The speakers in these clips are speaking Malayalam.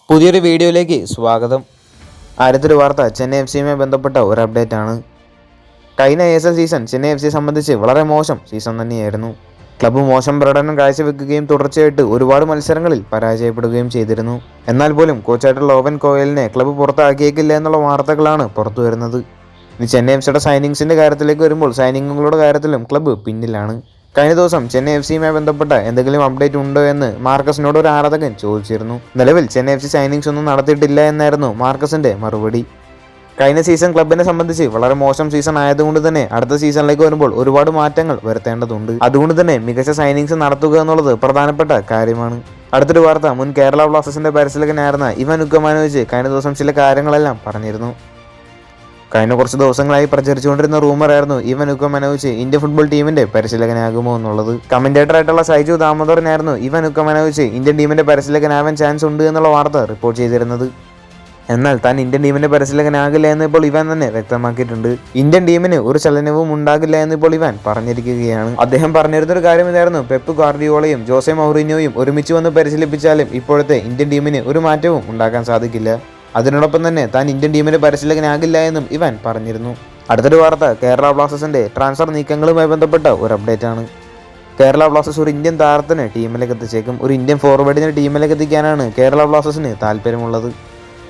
പുതിയൊരു വീഡിയോയിലേക്ക് സ്വാഗതം. ആദ്യത്തെ വാർത്ത ചെന്നൈ എഫ് സിയുമായി ബന്ധപ്പെട്ട ഒരു അപ്ഡേറ്റ് ആണ്. കഴിഞ്ഞ ASL സീസൺ ചെന്നൈ എഫ് സിയെ സംബന്ധിച്ച് വളരെ മോശം സീസൺ തന്നെയായിരുന്നു. ക്ലബ്ബ് മോശം പ്രകടനം കാഴ്ചവെക്കുകയും തുടർച്ചയായിട്ട് ഒരുപാട് മത്സരങ്ങളിൽ പരാജയപ്പെടുകയും ചെയ്തിരുന്നു. എന്നാൽ പോലും കോച്ചായിട്ടുള്ള ഓവൻ കോയലിനെ ക്ലബ്ബ് പുറത്താക്കിയേക്കില്ല എന്നുള്ള വാർത്തകളാണ് പുറത്തു വരുന്നത്. ഇനി ചെന്നൈ എഫ് സിയുടെ സൈനിങ്സിൻ്റെ കാര്യത്തിലേക്ക് വരുമ്പോൾ സൈനിങ്ങുകളുടെ കാര്യത്തിലും ക്ലബ്ബ് പിന്നിലാണ്. കഴിഞ്ഞ ദിവസം ചെന്നൈ എഫ് സിയുമായി ബന്ധപ്പെട്ട എന്തെങ്കിലും അപ്ഡേറ്റ് ഉണ്ടോ എന്ന് മാർക്കസിനോട് ഒരു ആരാധകൻ ചോദിച്ചിരുന്നു. നിലവിൽ ചെന്നൈ എഫ് സി സൈനിങ്സ് ഒന്നും നടത്തിയിട്ടില്ല എന്നായിരുന്നു മാർക്കസിന്റെ മറുപടി. കഴിഞ്ഞ സീസൺ ക്ലബിനെ സംബന്ധിച്ച് വളരെ മോശം സീസൺ ആയതുകൊണ്ട് തന്നെ അടുത്ത സീസണിലേക്ക് വരുമ്പോൾ ഒരുപാട് മാറ്റങ്ങൾ വരുത്തേണ്ടതുണ്ട്. അതുകൊണ്ട് തന്നെ മികച്ച സൈനിങ്സ് നടത്തുക എന്നുള്ളത് പ്രധാനപ്പെട്ട കാര്യമാണ്. അടുത്തൊരു വാർത്ത, മുൻ കേരള ബ്ലാസ്റ്റേഴ്സിന്റെ പരിശീലകനായിരുന്ന ഇവാൻ ഉക്കമാനോവിച്ച് കഴിഞ്ഞ ദിവസം ചില കാര്യങ്ങളെല്ലാം പറഞ്ഞിരുന്നു. കഴിഞ്ഞ കുറച്ച് ദിവസങ്ങളായി പ്രചരിച്ചുകൊണ്ടിരുന്ന റൂമറായിരുന്നു ഇവാൻ ഉക്കമാനോവിച്ച് ഇന്ത്യൻ ഫുട്ബോൾ ടീമിന്റെ പരിശീലകനാകുമോ എന്നുള്ളത്. കമന്റേറ്റർ ആയിട്ടുള്ള സൈജു ദാമോദരനായിരുന്നു ഇവാൻ ഉക്കമാനോവിച്ച് ഇന്ത്യൻ ടീമിന്റെ പരിശീലകനാവാൻ ചാൻസ് ഉണ്ട് എന്നുള്ള വാർത്ത റിപ്പോർട്ട് ചെയ്തിരുന്നത്. എന്നാൽ താൻ ഇന്ത്യൻ ടീമിന്റെ പരിശീലകനാകില്ല എന്ന് ഇപ്പോൾ ഇവാൻ തന്നെ വ്യക്തമാക്കിയിട്ടുണ്ട്. ഇന്ത്യൻ ടീമിന് ഒരു ചലനവും ഉണ്ടാകില്ല എന്ന് ഇപ്പോൾ ഇവാൻ പറഞ്ഞിരിക്കുകയാണ്. അദ്ദേഹം പറഞ്ഞിരുന്നൊരു കാര്യം ഇതായിരുന്നു, പെപ്പ് ഗാർഡിയോളയും ജോസെ മൗറിനിയോയും ഒരുമിച്ച് വന്ന് പരിശീലിപ്പിച്ചാലും ഇപ്പോഴത്തെ ഇന്ത്യൻ ടീമിന് ഒരു മാറ്റവും ഉണ്ടാക്കാൻ സാധിക്കില്ല. അതിനോടൊപ്പം തന്നെ താൻ ഇന്ത്യൻ ടീമിന്റെ പരിശീലകനാകില്ല എന്നും ഇവാൻ പറഞ്ഞിരുന്നു. അടുത്തൊരു വാർത്ത, കേരള ബ്ലാസ്റ്റേഴ്സിന്റെ ട്രാൻസ്ഫർ നീക്കങ്ങളുമായി ബന്ധപ്പെട്ട ഒരു അപ്ഡേറ്റ് ആണ്. കേരള ബ്ലാസ്റ്റേഴ്സ് ഒരു ഇന്ത്യൻ താരത്തിന് ടീമിലേക്ക് എത്തിച്ചേക്കും. ഒരു ഇന്ത്യൻ ഫോർവേഡിനെ ടീമിലേക്ക് എത്തിക്കാനാണ് കേരള ബ്ലാസ്റ്റേഴ്സിന് താല്പര്യമുള്ളത്.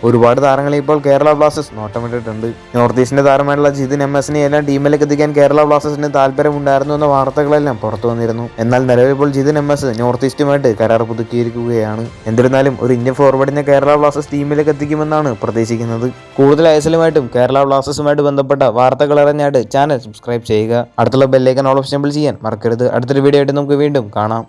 ഒരുപാട് താരങ്ങളെ ഇപ്പോൾ കേരള ബ്ലാസ്റ്റേഴ്സ് നോട്ടമിട്ടിട്ടുണ്ട്. നോർത്ത് ഈസ്റ്റിന്റെ താരമായിട്ടുള്ള ജിതിൻ MS-നെ എല്ലാം ടീമിലേക്ക് എത്തിക്കാൻ കേരള ബ്ലാസ്റ്റേഴ്സിന് താല്പര്യമുണ്ടായിരുന്നു എന്ന വാർത്തകളെല്ലാം പുറത്തു വന്നിരുന്നു. എന്നാൽ നിലവിൽ ഇപ്പോൾ ജിതിൻ MS നോർത്ത് ഈസ്റ്റുമായിട്ട് കരാർ പുതുക്കിയിരിക്കുകയാണ്. എന്നിരുന്നാലും ഒരു ഇന്ത്യൻ ഫോർവേഡിനെ കേരള ബ്ലാസ്റ്റേഴ്സ് ടീമിലേക്ക് എത്തിക്കുമെന്നാണ് പ്രതീക്ഷിക്കുന്നത്. കൂടുതൽ ഐഎസ്എല്ലുമായിട്ടും കേരള ബ്ലാസ്റ്റേഴ്സുമായിട്ട് ബന്ധപ്പെട്ട വാർത്തകൾ അറിഞ്ഞായിട്ട് ചാനൽ സബ്സ്ക്രൈബ് ചെയ്യുക. അടുത്തുള്ള ബെല്ലൈക്കൺ ഓൾ ഓപ്ഷൻ ചെയ്യാൻ മറക്കരുത്. അടുത്തൊരു വീഡിയോ ആയിട്ട് നമുക്ക് വീണ്ടും കാണാം.